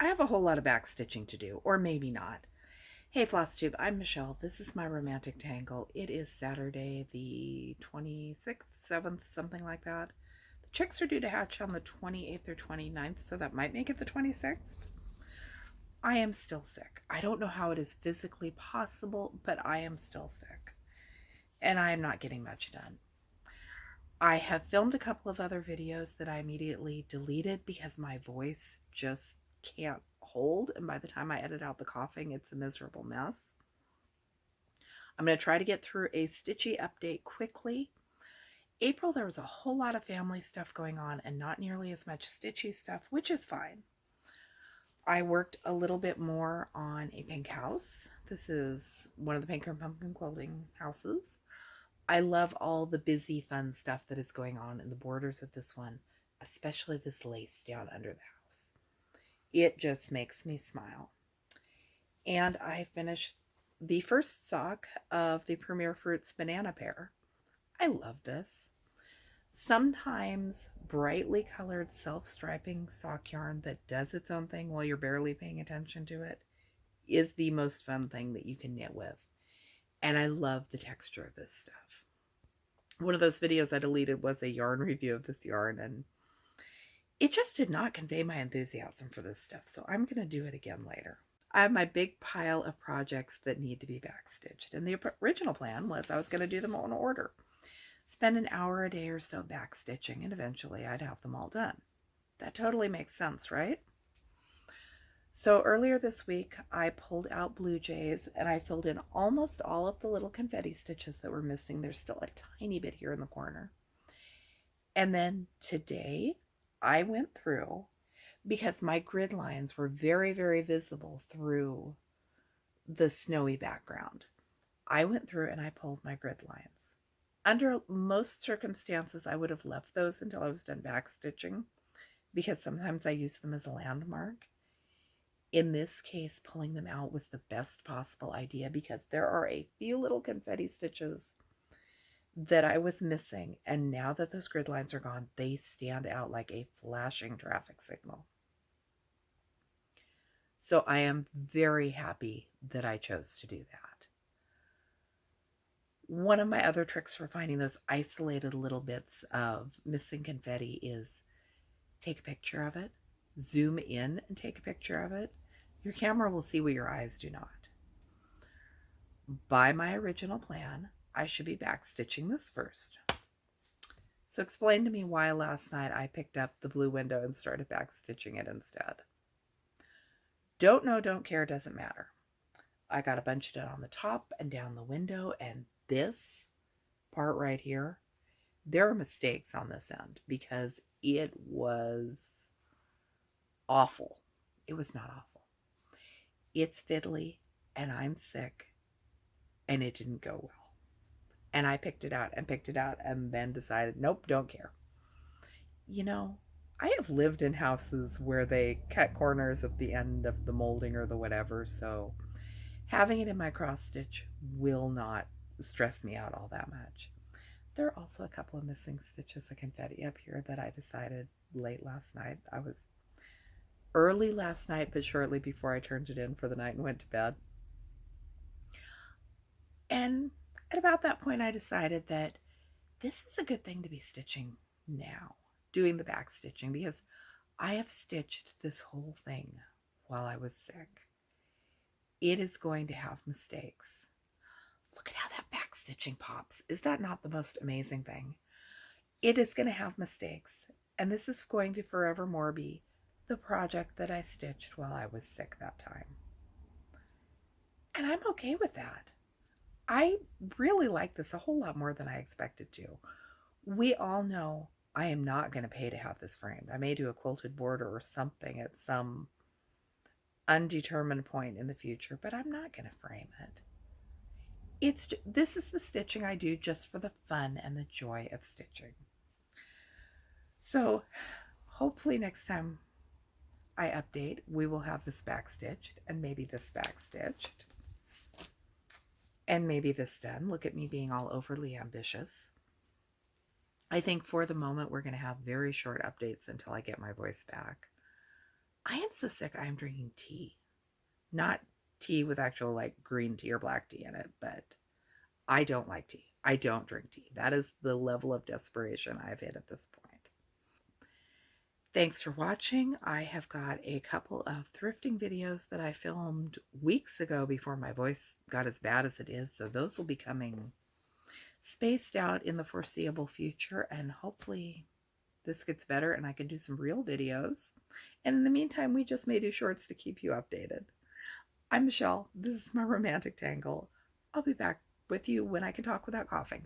I have a whole lot of back stitching to do, or maybe not. Hey Flosstube, I'm Michelle. This is my romantic tangle. It is Saturday the 26th, 7th, something like that. The chicks are due to hatch on the 28th or 29th, so that might make it the 26th. I am still sick. I don't know how it is physically possible, but I am still sick. And I am not getting much done. I have filmed a couple of other videos that I immediately deleted because my voice just can't hold, and by the time I edit out the coughing, it's a miserable mess. I'm going to try to get through a Stitchy update quickly. April, there was a whole lot of family stuff going on and not nearly as much Stitchy stuff, which is fine. I worked a little bit more on a pink house. This is one of the Pinker and Pumpkin quilting houses. I love all the busy, fun stuff that is going on in the borders of this one, especially this lace down under the house. It just makes me smile. And I finished the first sock of the Premier Fruits banana pear. I love this. Sometimes brightly colored self-striping sock yarn that does its own thing while you're barely paying attention to it is the most fun thing that you can knit with. And I love the texture of this stuff. One of those videos I deleted was a yarn review of this yarn, and it just did not convey my enthusiasm for this stuff, so I'm going to do it again later. I have my big pile of projects that need to be backstitched, and the original plan was I was going to do them all in order. Spend an hour a day or so backstitching, and eventually I'd have them all done. That totally makes sense, right? So earlier this week, I pulled out Blue Jays and I filled in almost all of the little confetti stitches that were missing. There's still a tiny bit here in the corner. And then today, I went through, because my grid lines were very, very visible through the snowy background. I went through and I pulled my grid lines. Under most circumstances, I would have left those until I was done backstitching, because sometimes I use them as a landmark. In this case, pulling them out was the best possible idea because there are a few little confetti stitches that I was missing, and now that those grid lines are gone, they stand out like a flashing traffic signal. So I am very happy that I chose to do that. One of my other tricks for finding those isolated little bits of missing confetti is take a picture of it, zoom in and take a picture of it. Your camera will see what your eyes do not. By my original plan, I should be backstitching this first. So explain to me why last night I picked up the blue window and started backstitching it instead. Don't know, don't care, doesn't matter. I got a bunch of it on the top and down the window, and this part right here, there are mistakes on this end because it was awful. It was not awful. It's fiddly, and I'm sick, and it didn't go well. And I picked it out and then decided, nope, don't care. You know, I have lived in houses where they cut corners at the end of the molding or the whatever, so having it in my cross stitch will not stress me out all that much. There are also a couple of missing stitches of confetti up here that I decided late last night. I was early last night, but shortly before I turned it in for the night and went to bed. And at about that point, I decided that this is a good thing to be stitching now, doing the back stitching, because I have stitched this whole thing while I was sick. It is going to have mistakes. Look at how that back stitching pops. Is that not the most amazing thing? It is going to have mistakes, and this is going to forevermore be the project that I stitched while I was sick that time. And I'm okay with that. I really like this a whole lot more than I expected to. We all know I am not going to pay to have this framed. I may do a quilted border or something at some undetermined point in the future, but I'm not going to frame it. This is the stitching I do just for the fun and the joy of stitching. So hopefully next time I update, we will have this back stitched, and maybe this back stitched, and maybe this done. Look at me being all overly ambitious. I think for the moment we're going to have very short updates until I get my voice back. I am so sick I am drinking tea. Not tea with actual like green tea or black tea in it, but I don't like tea. I don't drink tea. That is the level of desperation I've hit at this point. Thanks for watching. I have got a couple of thrifting videos that I filmed weeks ago before my voice got as bad as it is, so those will be coming spaced out in the foreseeable future, and hopefully this gets better and I can do some real videos. And in the meantime, we just may do shorts to keep you updated. I'm Michelle. This is my romantic tangle. I'll be back with you when I can talk without coughing.